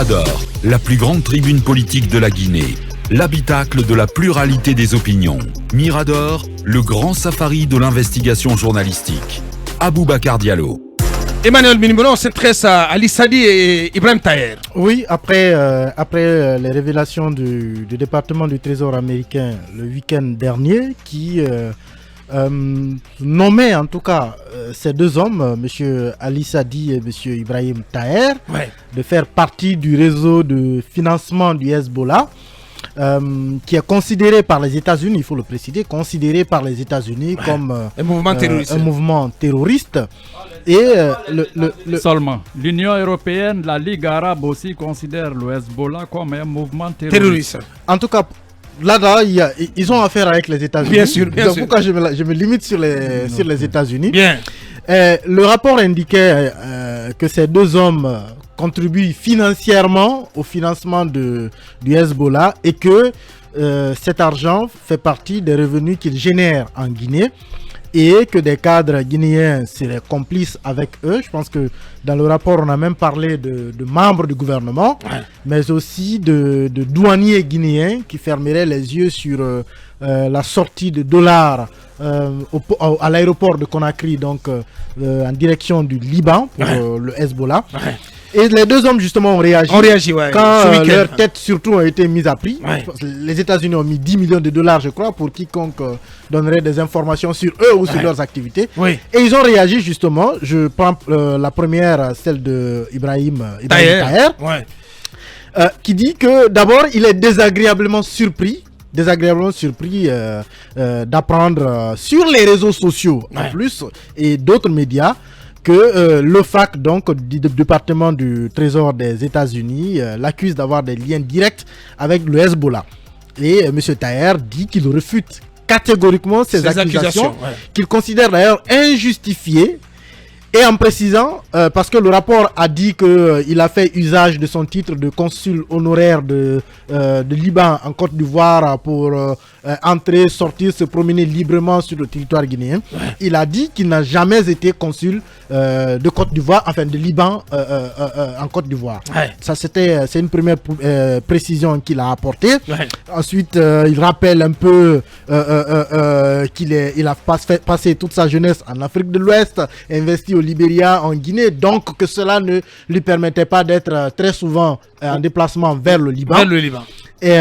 Mirador, la plus grande tribune politique de la Guinée, l'habitacle de la pluralité des opinions. Mirador, le grand safari de l'investigation journalistique. Aboubacar Diallo. Emmanuel Minimbono, on s'intéresse à Ali Sadi et Ibrahim Taher. Oui, après les révélations du département du Trésor américain le week-end dernier, qui nommait en tout cas ces deux hommes, M. Ali Sadi et M. Ibrahim Taher, de faire partie du réseau de financement du Hezbollah, qui est considéré par les États-Unis, il faut le préciser, considéré par les États-Unis comme un mouvement terroriste. Et Seulement, l'Union européenne, la Ligue arabe aussi considère le Hezbollah comme un mouvement terroriste. En tout cas, là, ils ont affaire avec les États-Unis. Bien sûr. Donc pourquoi je me limite sur les États-Unis. Bien. Le rapport indiquait que ces deux hommes contribuent financièrement au financement du Hezbollah et que cet argent fait partie des revenus qu'ils génèrent en Guinée et que des cadres guinéens seraient complices avec eux. Je pense que dans le rapport, on a même parlé de membres du gouvernement, mais aussi de douaniers guinéens qui fermeraient les yeux sur la sortie de dollars à l'aéroport de Conakry, donc en direction du Liban pour le Hezbollah. Et les deux hommes justement ont réagi quand leurs têtes surtout ont été mises à prix. Les États-Unis ont mis 10 millions de dollars, je crois, pour quiconque donnerait des informations sur eux ou sur leurs activités. Et ils ont réagi justement. Je prends la première, celle de Ibrahim Taher, qui dit que d'abord il est désagréablement surpris d'apprendre sur les réseaux sociaux en plus et d'autres médias que l'OFAC, donc du département du Trésor des États-Unis, l'accuse d'avoir des liens directs avec le Hezbollah. Et M. Taher dit qu'il refute catégoriquement ces accusations qu'il considère d'ailleurs injustifiées. Et en précisant, parce que le rapport a dit qu'il a fait usage de son titre de consul honoraire de Liban en Côte d'Ivoire pour entrer, sortir, se promener librement sur le territoire guinéen. Il a dit qu'il n'a jamais été consul de Côte d'Ivoire, enfin de Liban en Côte d'Ivoire. Ça c'est une première précision qu'il a apportée. Ensuite, il rappelle un peu qu'il a passé toute sa jeunesse en Afrique de l'Ouest, investi au Libéria, en Guinée, donc que cela ne lui permettait pas d'être très souvent en déplacement vers le Liban. Et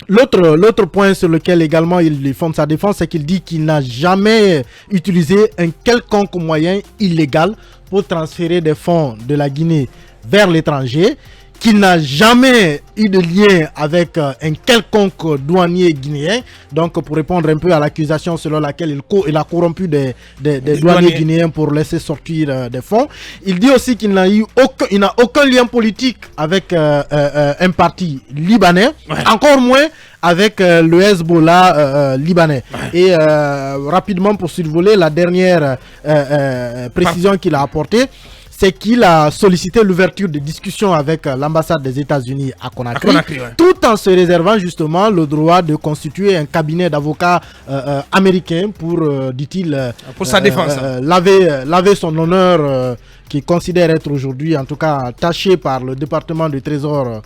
l'autre point sur lequel également il fonde sa défense, c'est qu'il dit qu'il n'a jamais utilisé un quelconque moyen illégal pour transférer des fonds de la Guinée vers l'étranger, qu'il n'a jamais eu de lien avec un quelconque douanier guinéen. Donc pour répondre un peu à l'accusation selon laquelle il a corrompu des douaniers guinéens pour laisser sortir des fonds. Il dit aussi qu'il n'a aucun lien politique avec un parti libanais, encore moins avec le Hezbollah libanais. Et rapidement pour survoler la dernière précision qu'il a apportée, c'est qu'il a sollicité l'ouverture de discussions avec l'ambassade des États-Unis à Conakry, tout en se réservant justement le droit de constituer un cabinet d'avocats américains pour, dit-il, pour sa défense, laver son honneur qu'il considère être aujourd'hui en tout cas taché par le département du Trésor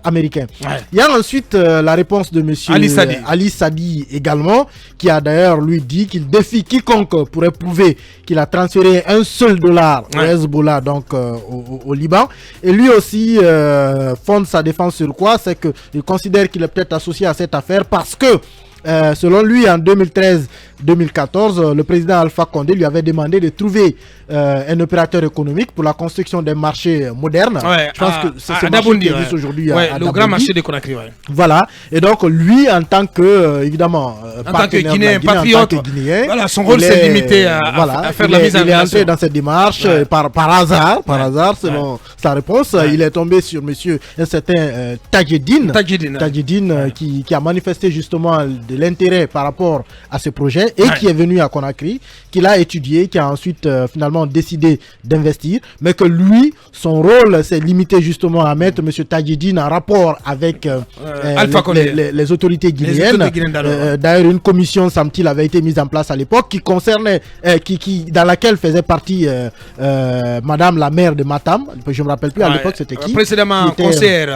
américain. Il y a ensuite la réponse de M. Ali Sadi également, qui a d'ailleurs lui dit qu'il défie quiconque pourrait prouver qu'il a transféré un seul dollar au Hezbollah, donc au Liban. Et lui aussi fonde sa défense sur quoi? C'est qu'il considère qu'il est peut-être associé à cette affaire parce que selon lui, en 2013-2014, le président Alpha Condé lui avait demandé de trouver un opérateur économique pour la construction d'un marché moderne. Je pense que c'est ce marché qui existe aujourd'hui à le grand marché de Conakry. Voilà. Et donc lui, en tant que, évidemment, en tant que Guinéen, patriote, voilà, son rôle s'est limité à faire la mise en relation. Il est entré dans cette démarche par hasard, selon sa réponse. Il est tombé sur un certain Tadjedine qui a manifesté justement de l'intérêt par rapport à ce projet et qui est venu à Conakry, qu'il a étudié, qui a ensuite finalement décidé d'investir, mais que lui, son rôle s'est limité justement à mettre M. Tadjidine en rapport avec les autorités guinéennes. D'ailleurs, une commission, semble-t-il, avait été mise en place à l'époque qui concernait, dans laquelle faisait partie Madame la maire de Matam. Je ne me rappelle plus à l'époque c'était qui. Précédemment, conseiller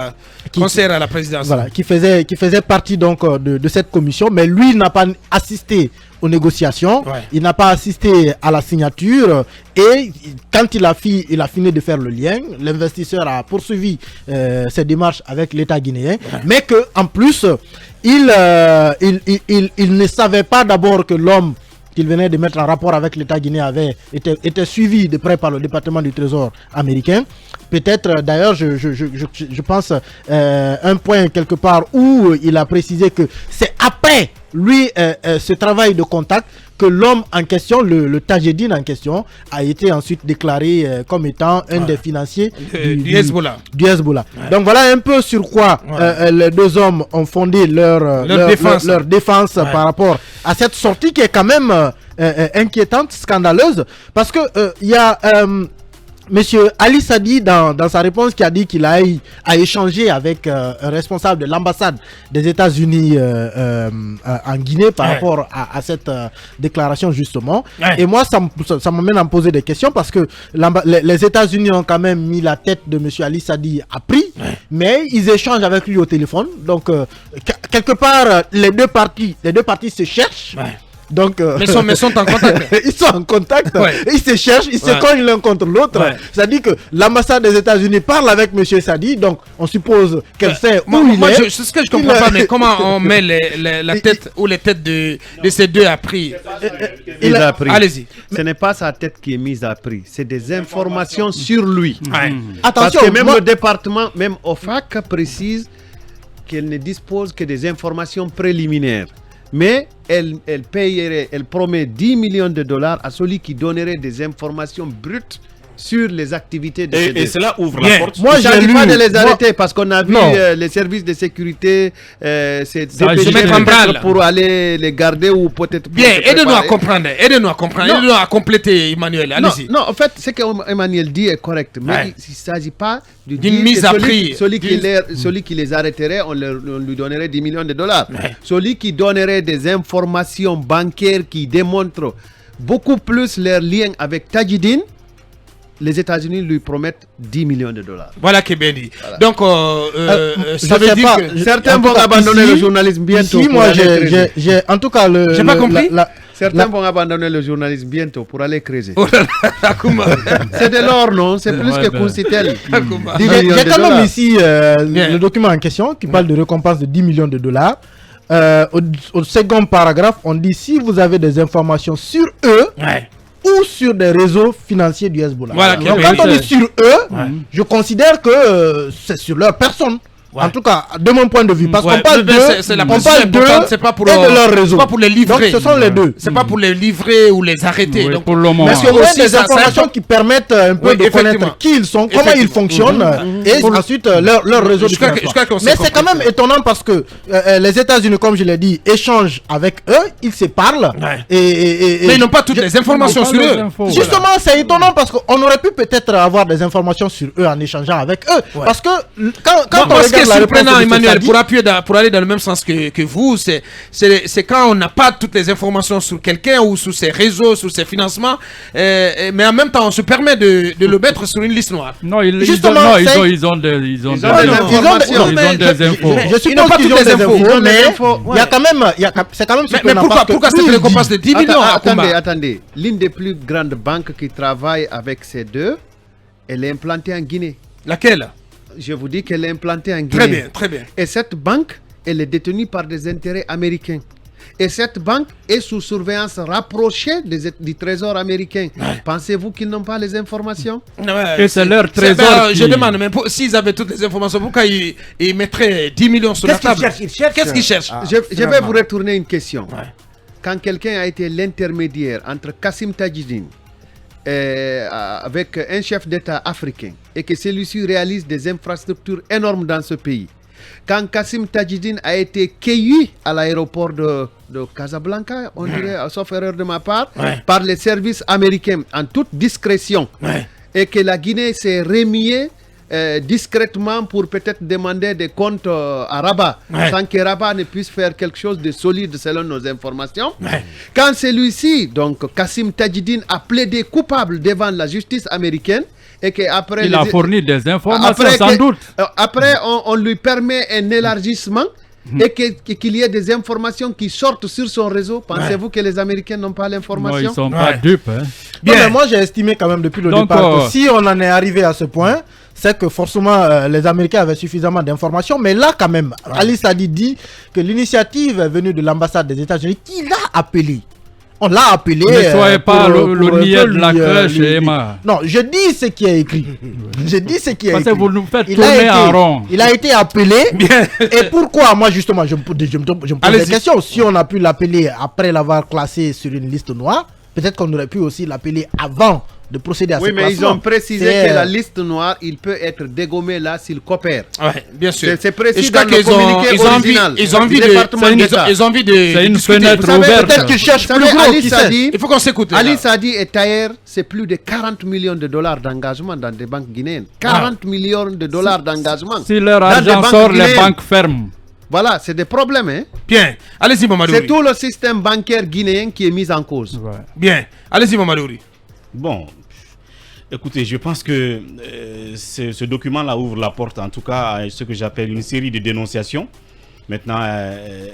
à la présidence. Voilà, qui faisait partie donc de cette commission, mais lui il n'a pas assisté aux négociations, il n'a pas assisté à la signature et quand il a fini de faire le lien, l'investisseur a poursuivi ses démarches avec l'État guinéen, mais que en plus il ne savait pas d'abord que l'homme qu'il venait de mettre en rapport avec l'État guinéen était suivi de près par le département du Trésor américain. Peut-être, d'ailleurs, je pense, un point quelque part où il a précisé que c'est après lui, ce travail de contact, que l'homme en question, le Tadjidine en question, a été ensuite déclaré comme étant un des financiers du Hezbollah. Donc voilà un peu sur quoi les deux hommes ont fondé leur défense par rapport à cette sortie qui est quand même inquiétante, scandaleuse, parce que il y a Monsieur Ali Sadi dans sa réponse qui a dit qu'il a échangé avec un responsable de l'ambassade des États-Unis en Guinée par rapport à cette déclaration justement. Et moi ça m'amène à me poser des questions parce que les États-Unis ont quand même mis la tête de Monsieur Ali Sadi à prix, mais ils échangent avec lui au téléphone. Donc quelque part les deux parties se cherchent. Donc, mais sont en contact. Ils sont en contact, ils se cherchent, ils se cognent l'un contre l'autre. C'est-à-dire que l'ambassade des États-Unis parle avec M. Sadi, donc on suppose qu'elle sait où il est. C'est ce que je comprends pas, mais comment on met la tête ou les têtes de ces deux à prix? Allez-y. Ce n'est pas sa tête qui est mise à prix, c'est des informations sur lui. Attention, parce que même le département, même OFAC précise qu'elle ne dispose que des informations préliminaires. Mais elle promet 10 millions de dollars à celui qui donnerait des informations brutes sur les activités de et cela ouvre la porte. Moi, je n'ai pas de les arrêter parce qu'on a vu les services de sécurité se mettre en branle pour aller les garder ou peut-être. Bien, aidez-nous à comprendre, aidez-nous à compléter, Emmanuel. Allez-y. Non, en fait, ce qu'Emmanuel dit est correct, mais il ne s'agit pas d'une mise à prix. Celui qui les arrêterait, on lui donnerait 10 millions de dollars. Celui qui donnerait des informations bancaires qui démontrent beaucoup plus leur lien avec Tadjidine, les États-Unis lui promettent 10 millions de dollars. Voilà qui est bien dit. Voilà. Donc, ça veut dire que certains vont abandonner le journalisme bientôt. J'ai en tout cas j'ai pas compris. Certains vont abandonner le journalisme bientôt pour aller creuser. C'est de l'or, non? C'est plus que Consitel. J'ai quand même ici le document en question qui parle de récompense de 10 millions de dollars. Au second paragraphe, on dit si vous avez des informations sur eux. Ou sur des réseaux financiers du Hezbollah. Voilà, donc quand on est sur eux, je considère que c'est sur leur personne. En tout cas, de mon point de vue, parce qu'on parle d'eux, c'est pas pour leur réseau. C'est pas pour les livrer. Donc ce sont les deux. C'est pas pour les livrer ou les arrêter. Donc pour le moment. Mais c'est aussi des informations qui permettent un peu de connaître qui ils sont, comment ils fonctionnent, et ensuite leur réseau de financement. Mais c'est quand même étonnant parce que les États-Unis, comme je l'ai dit, échangent avec eux, ils se parlent. Mais ils n'ont pas toutes les informations sur eux. Justement, c'est étonnant parce qu'on aurait pu peut-être avoir des informations sur eux en échangeant avec eux. Parce que quand on regarde surprenant, Emmanuel, pour aller dans le même sens que vous, c'est quand on n'a pas toutes les informations sur quelqu'un ou sur ses réseaux, sur ses financements, mais en même temps on se permet de le mettre sur une liste noire. Non, ils ont des infos. Je suis pas toutes les infos, mais il y a quand même, c'est quand même surprenant. Mais pourquoi cette récompense de 10 millions? Attendez, l'une des plus grandes banques qui travaille avec ces deux, elle est implantée en Guinée. Laquelle? Je vous dis qu'elle est implantée en Guinée. Très bien. Et cette banque, elle est détenue par des intérêts américains. Et cette banque est sous surveillance rapprochée du Trésor américain. Pensez-vous qu'ils n'ont pas les informations? Et c'est leur Trésor. Je demande, mais s'ils avaient toutes les informations, pourquoi ils mettraient 10 millions sur la table? Qu'est-ce qu'ils cherchent? Je vais vous retourner une question. Quand quelqu'un a été l'intermédiaire entre Kassim Tadjidine avec un chef d'État africain et que celui-ci réalise des infrastructures énormes dans ce pays quand Kassim Tajidine a été cueilli à l'aéroport de Casablanca, on dirait, sauf erreur de ma part, par les services américains en toute discrétion, et que la Guinée s'est remuée discrètement pour peut-être demander des comptes à Rabat, sans que Rabat ne puisse faire quelque chose de solide selon nos informations. Quand celui-ci, donc Kassim Tajidine, a plaidé coupable devant la justice américaine, et qu'après il a fourni des informations sans doute. Après, on lui permet un élargissement et qu'il y ait des informations qui sortent sur son réseau. Pensez-vous que les Américains n'ont pas l'information? Non, ils ne sont pas dupes. Hein. Bien, mais moi j'ai estimé quand même depuis le départ que si on en est arrivé à ce point, c'est que forcément les Américains avaient suffisamment d'informations. Mais là quand même, Ali Sadi dit que l'initiative est venue de l'ambassade des États-Unis qui l'a appelé. On l'a appelé. Ne soyez pas le niais de la crèche, Emma. Non, je dis ce qui est écrit. Je dis ce qui est écrit. Parce que vous nous faites tourner en rond. Il a été appelé. Et pourquoi? Moi, justement, je me pose des questions. Si on a pu l'appeler après l'avoir classé sur une liste noire, peut-être qu'on aurait pu aussi l'appeler avant de procéder à ce classement. Oui, mais ils ont précisé que la liste noire, il peut être dégommé là s'il coopère. Oui, bien sûr. C'est précis dans le communiqué original. Ils ont envie de... C'est une fenêtre ouverte. Peut-être qu'ils cherchent plus gros, qui sait. Il faut qu'on s'écoute. Ali Sadi et Taher, c'est plus de 40 millions de dollars d'engagement dans des banques guinéennes. 40 millions de dollars d'engagement. Si leur argent sort, les banques ferment. Voilà, c'est des problèmes. Hein? Bien, allez-y Mamadouri. C'est tout le système bancaire guinéen qui est mis en cause. Ouais. Bien, allez-y Mamadouri. Bon, écoutez, je pense que ce document-là ouvre la porte, en tout cas, à ce que j'appelle une série de dénonciations. Maintenant,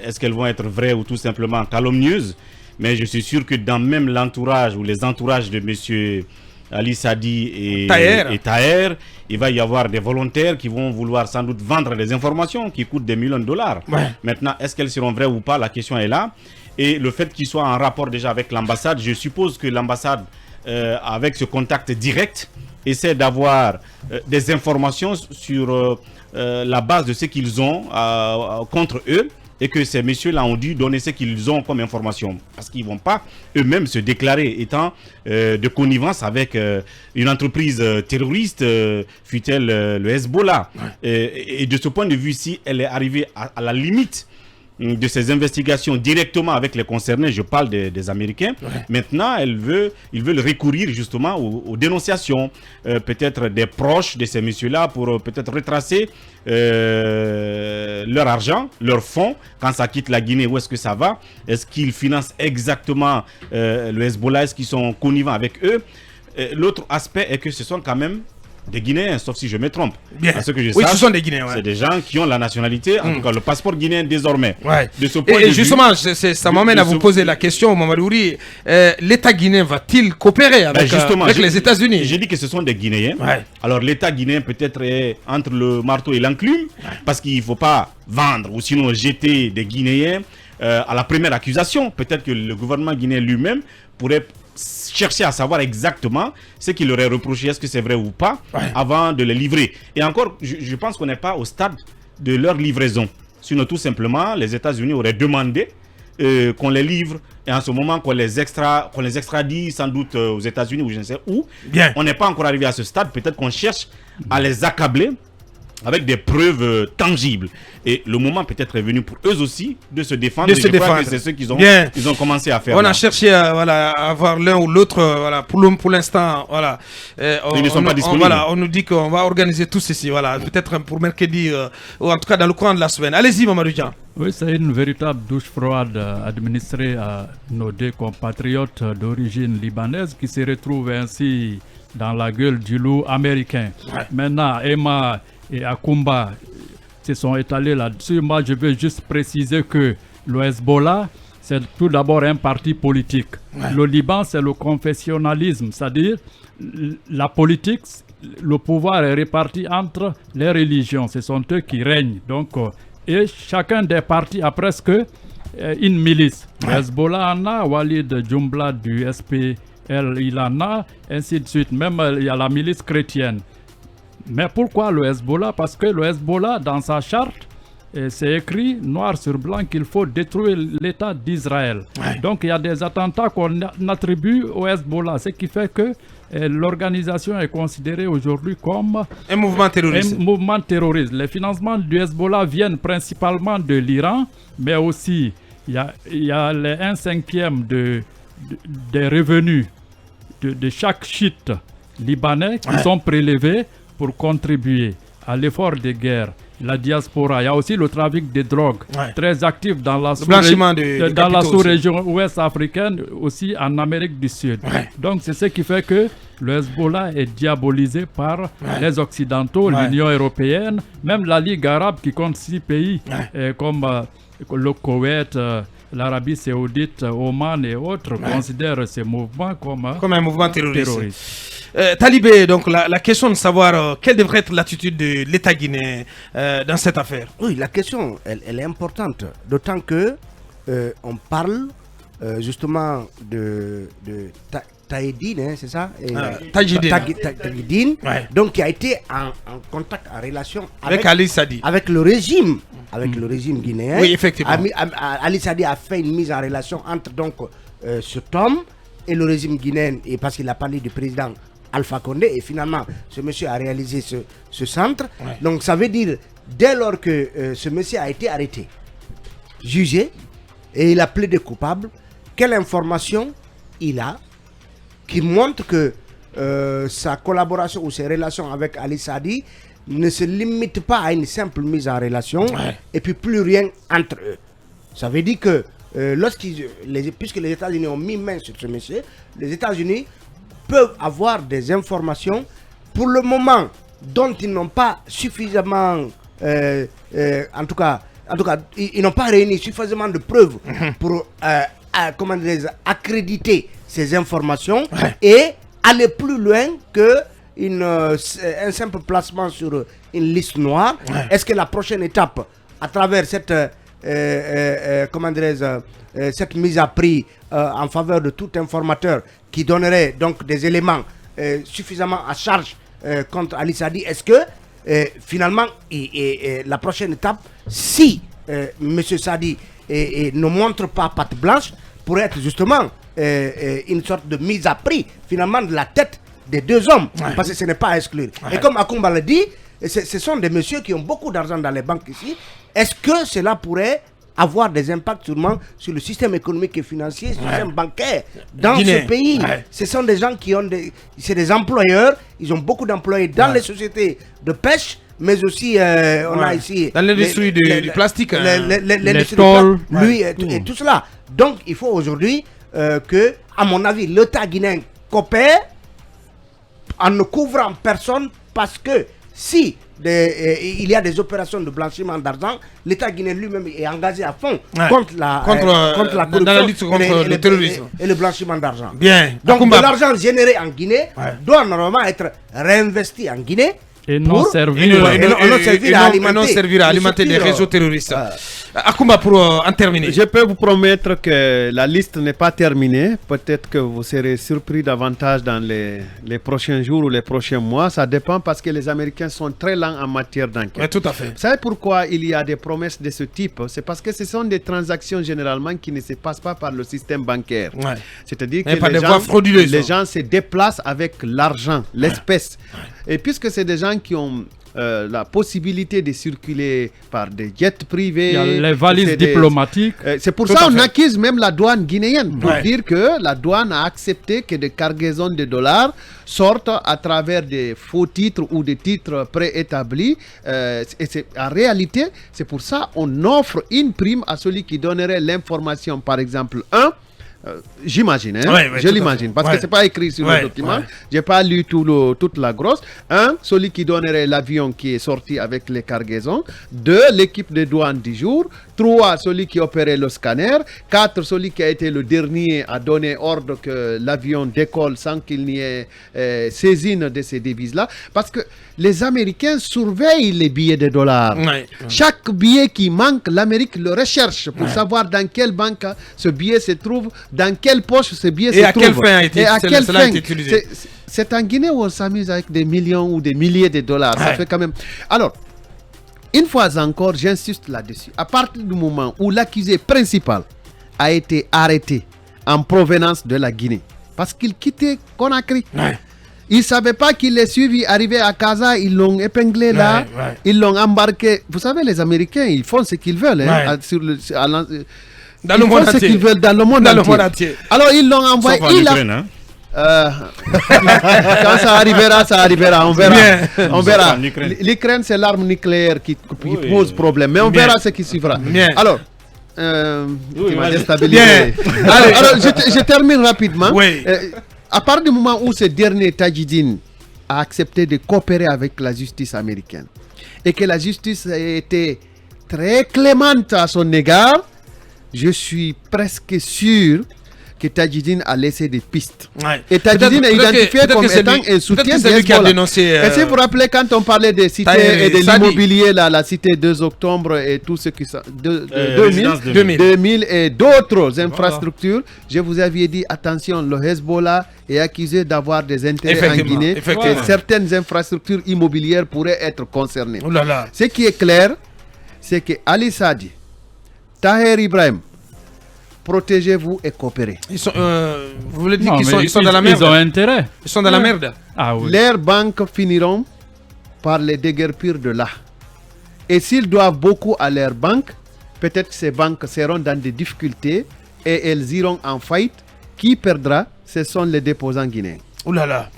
est-ce qu'elles vont être vraies ou tout simplement calomnieuses? Mais je suis sûr que dans même l'entourage ou les entourages de M. Ali Sadi et Taher, il va y avoir des volontaires qui vont vouloir sans doute vendre des informations qui coûtent des millions de dollars. Maintenant, est-ce qu'elles seront vraies ou pas? La question est là. Et le fait qu'ils soient en rapport déjà avec l'ambassade, je suppose que l'ambassade, avec ce contact direct, essaie d'avoir des informations sur la base de ce qu'ils ont contre eux, et que ces messieurs-là ont dû donner ce qu'ils ont comme information. Parce qu'ils ne vont pas eux-mêmes se déclarer étant de connivence avec une entreprise terroriste, fut-elle le Hezbollah. Et de ce point de vue, si elle est arrivée à la limite de ces investigations directement avec les concernés, je parle des Américains. Maintenant, ils veulent recourir justement aux dénonciations, peut-être des proches de ces messieurs-là, pour peut-être retracer leur argent, leurs fonds, quand ça quitte la Guinée, où est-ce que ça va? Est-ce qu'ils financent exactement le Hezbollah? Est-ce qu'ils sont connivents avec eux? L'autre aspect est que ce sont quand même des Guinéens, sauf si je me trompe. Bien. À ce que je Oui, sache, ce sont des Guinéens. c'est des gens qui ont la nationalité, en tout cas le passeport guinéen désormais. De ce point Et de justement, vue, ça m'amène à vous poser la question, Mamadouri. L'État guinéen va-t-il coopérer avec les États-Unis? J'ai dit que ce sont des Guinéens. Alors l'État guinéen peut-être est entre le marteau et l'enclume, parce qu'il ne faut pas vendre ou sinon jeter des Guinéens à la première accusation. Peut-être que le gouvernement guinéen lui-même pourrait chercher à savoir exactement ce qu'il aurait reproché, est-ce que c'est vrai ou pas, avant de les livrer. Et encore, je pense qu'on n'est pas au stade de leur livraison. Sinon, tout simplement, les États-Unis auraient demandé qu'on les livre, et en ce moment qu'on les extradie sans doute aux États-Unis ou je ne sais où. Bien. On n'est pas encore arrivé à ce stade. Peut-être qu'on cherche à les accabler avec des preuves tangibles. Et le moment peut-être est venu pour eux aussi de se défendre. Je crois que c'est ce qu'ils ont commencé à faire. On a cherché à avoir l'un ou l'autre. Pour l'instant, ils ne sont pas disponibles. On nous dit qu'on va organiser tout ceci. Peut-être pour mercredi, ou en tout cas dans le courant de la semaine. Allez-y, Mamadou Dia. Oui, c'est une véritable douche froide administrée à nos deux compatriotes d'origine libanaise qui se retrouvent ainsi dans la gueule du loup américain. Maintenant, Emma et Akumba se sont étalés là-dessus. Moi, je veux juste préciser que le Hezbollah, c'est tout d'abord un parti politique. Le Liban, c'est le confessionnalisme, c'est-à-dire la politique, le pouvoir est réparti entre les religions. Ce sont eux qui règnent. Donc, et chacun des partis a presque une milice. Le Hezbollah en a, Walid Jumbla du SPL, il en a, ainsi de suite. Même il y a la milice chrétienne. Mais pourquoi le Hezbollah? Parce que le Hezbollah, dans sa charte, Et c'est écrit noir sur blanc qu'il faut détruire l'État d'Israël. Donc il y a des attentats qu'on attribue au Hezbollah, ce qui fait que l'organisation est considérée aujourd'hui comme un mouvement terroriste. Un mouvement terroriste. Les financements du Hezbollah viennent principalement de l'Iran, mais aussi il y a les 1/5 des revenus de chaque chiite libanais qui sont prélevés pour contribuer à l'effort de guerre. La diaspora, il y a aussi le trafic de drogue, très actif dans la sous-région ouest africaine, aussi en Amérique du Sud. Donc c'est ce qui fait que le Hezbollah est diabolisé par les Occidentaux, l'Union européenne, même la Ligue arabe qui compte 6 pays comme le Koweït, l'Arabie saoudite, Oman et autres considèrent ces mouvements comme un mouvement terroriste. Talibé, donc la question de savoir quelle devrait être l'attitude de l'État guinéen dans cette affaire. Oui, la question, elle est importante, d'autant que on parle justement de Taïdine, c'est ça, Taïdine, donc qui a été en contact, en relation avec Ali Sadi, avec le régime, le régime guinéen. Oui, effectivement. Ali Sadi a fait une mise en relation entre donc cet homme et le régime guinéen, et parce qu'il a parlé du président Alpha Condé, et finalement ce monsieur a réalisé ce centre. Donc ça veut dire, dès lors que ce monsieur a été arrêté, jugé, et il a plaidé coupable, quelle information il a qui montre que sa collaboration ou ses relations avec Ali Sadi ne se limite pas à une simple mise en relation et puis plus rien entre eux. Ça veut dire que puisque les États-Unis ont mis main sur ce monsieur, les États-Unis peuvent avoir des informations pour le moment dont ils n'ont pas suffisamment, en tout cas, ils n'ont pas réuni suffisamment de preuves pour accréditer ces informations et aller plus loin que un simple placement sur une liste noire. Est-ce que la prochaine étape, à travers cette cette mise à prix en faveur de tout informateur qui donnerait donc des éléments suffisamment à charge contre Ali Sadi, est-ce que finalement la prochaine étape, si M. Sadi ne montre pas patte blanche, pourrait être justement une sorte de mise à prix finalement de la tête des deux hommes, parce que ce n'est pas à exclure. Et comme Akoumba l'a dit, ce sont des messieurs qui ont beaucoup d'argent dans les banques ici. Est-ce que cela pourrait avoir des impacts sûrement sur le système économique et financier, le système bancaire dans ce pays? Ce sont des gens qui ont c'est des employeurs, ils ont beaucoup d'employés dans les sociétés de pêche, mais aussi on a ici dans l'industrie du plastique, l'industrie et tout cela. Donc il faut aujourd'hui que, à mon avis, l'État guinéen coopère en ne couvrant personne, parce que si il y a des opérations de blanchiment d'argent, l'État guinéen lui-même est engagé à fond contre la corruption, dans la lutte contre le terrorisme et le blanchiment d'argent. Bien. Donc de l'argent généré en Guinée doit normalement être réinvesti en Guinée et non servir à alimenter des réseaux terroristes. Akoumba, pour en terminer. Je peux vous promettre que la liste n'est pas terminée. Peut-être que vous serez surpris davantage dans les prochains jours ou les prochains mois. Ça dépend, parce que les Américains sont très lents en matière d'enquête. Tout à fait. Vous savez pourquoi il y a des promesses de ce type? C'est parce que ce sont des transactions généralement qui ne se passent pas par le système bancaire. C'est-à-dire que les gens se déplacent avec l'argent, l'espèce. Et puisque c'est des gens qui ont la possibilité de circuler par des jets privés, il y a les valises diplomatiques. C'est pour ça qu'on accuse même la douane guinéenne, pour dire que la douane a accepté que des cargaisons de dollars sortent à travers des faux titres ou des titres préétablis. Et en réalité, c'est pour ça qu'on offre une prime à celui qui donnerait l'information, par exemple, j'imagine, je l'imagine, parce que c'est pas écrit sur le document. J'ai pas lu toute la grosse. Celui qui donnerait l'avion qui est sorti avec les cargaisons. 2, l'équipe de douane du jour. 3, celui qui opérait le scanner. 4, celui qui a été le dernier à donner ordre que l'avion décolle sans qu'il n'y ait saisine de ces devises-là. Parce que les Américains surveillent les billets de dollars. Chaque billet qui manque, l'Amérique le recherche pour savoir dans quelle banque ce billet se trouve, dans quelle poche ce billet se trouve. Et à quelle fin a été utilisé. C'est en Guinée où on s'amuse avec des millions ou des milliers de dollars. Ça fait quand même... Alors, une fois encore, j'insiste là-dessus. À partir du moment où l'accusé principal a été arrêté en provenance de la Guinée, parce qu'il quittait Conakry. Ouais. Il ne savait pas qu'il est suivi, arrivé à Casa, ils l'ont épinglé là, Ouais. ils l'ont embarqué. Vous savez, les Américains, ils font ce qu'ils veulent. Hein, Dans le ils monde font ce entier. qu'ils veulent dans le monde entier. Alors, ils l'ont envoyé. Sauf en Ukraine, hein. Quand ça arrivera, on verra. Bien. On verra. En Ukraine. L'Ukraine, c'est l'arme nucléaire qui Oui. pose problème, mais on Bien. verra ce qui suivra. Bien. Alors, Oui, tu m'as vas-y. déstabilisé. Bien. Alors, je termine rapidement. Oui. À partir du moment où ce dernier Tajidine a accepté de coopérer avec la justice américaine et que la justice a été très clémente à son égard, je suis presque sûr que Tajidine a laissé des pistes. Ouais. Et Tajidine est Peut-être que- identifié peut-être comme que c'est étant lui- un peut-être soutien que c'est lui qui a Hezbollah. dénoncé, Et si vous vous rappelez, quand on parlait des cités Tahir et de Sadi. l'immobilier, là, la cité 2 octobre et tout ce qui sont... 2000, résidence de 2000. 2000 et d'autres infrastructures, je vous avais dit, attention, le Hezbollah est accusé d'avoir des intérêts en Effectivement, Guinée effectivement. et certaines infrastructures immobilières pourraient être concernées. Oh là là. Ce qui est clair, c'est que Ali Sadi, Tahir Ibrahim, protégez-vous et coopérez. Ils sont, vous voulez dire Non, qu'ils mais sont, ils sont dans la merde. Ils ont intérêt. Ils sont dans la merde. Ah oui. Leurs banques finiront par les déguerpir de là. Et s'ils doivent beaucoup à leurs banques, peut-être que ces banques seront dans des difficultés et elles iront en faillite. Qui perdra? Ce sont les déposants guinéens. Oh là là.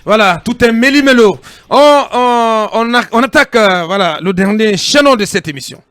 Voilà, tout est méli-mélo. On attaque voilà, le dernier chaînon de cette émission.